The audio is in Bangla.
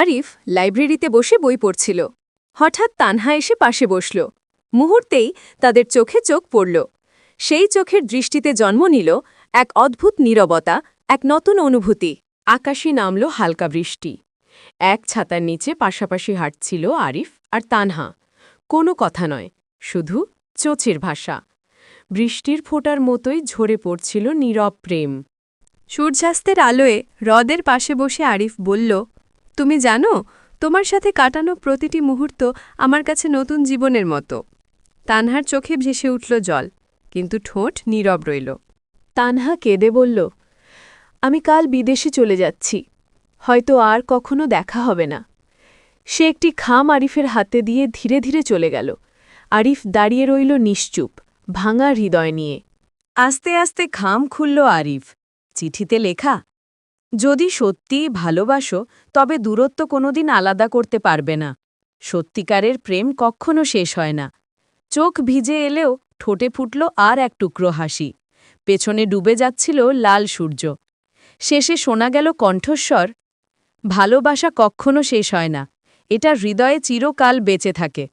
আরিফ লাইব্রেরিতে বসে বই পড়ছিল। হঠাৎ তানহা এসে পাশে বসল। মুহূর্তেই তাদের চোখে চোখ পড়ল। সেই চোখের দৃষ্টিতে জন্ম নিল এক অদ্ভুত নীরবতা, এক নতুন অনুভূতি। আকাশে নামল হালকা বৃষ্টি। এক ছাতার নিচে পাশাপাশি হাঁটছিল আরিফ আর তানহা। কোনো কথা নয়, শুধু চোচের ভাষা। বৃষ্টির ফোঁটার মতোই ঝরে পড়ছিল নীরব প্রেম। সূর্যাস্তের আলোয় হ্রদের পাশে বসে আরিফ বলল, তুমি জানো, তোমার সাথে কাটানো প্রতিটি মুহূর্ত আমার কাছে নতুন জীবনের মতো। তানহার চোখে ভেসে উঠল জল, কিন্তু ঠোঁট নীরব রইল। তানহা কেঁদে বলল, আমি কাল বিদেশে চলে যাচ্ছি, হয়তো আর কখনো দেখা হবে না। সে একটি খাম আরিফের হাতে দিয়ে ধীরে ধীরে চলে গেল। আরিফ দাঁড়িয়ে রইল নিশ্চুপ, ভাঙা হৃদয় নিয়ে। আস্তে আস্তে খাম খুলল আরিফ। চিঠিতে লেখা, যদি সত্যিই ভালোবাসো তবে দূরত্ব কোনোদিন আলাদা করতে পারবে না। সত্যিকারের প্রেম কখনো শেষ হয় না। চোখ ভিজে এলেও ঠোঁটে ফুটল আর এক টুকরো হাসি। পেছনে ডুবে যাচ্ছিল লাল সূর্য। শেষে শোনা গেল কণ্ঠস্বর, ভালোবাসা কখনো শেষ হয় না, এটা হৃদয়ে চিরকাল বেঁচে থাকে।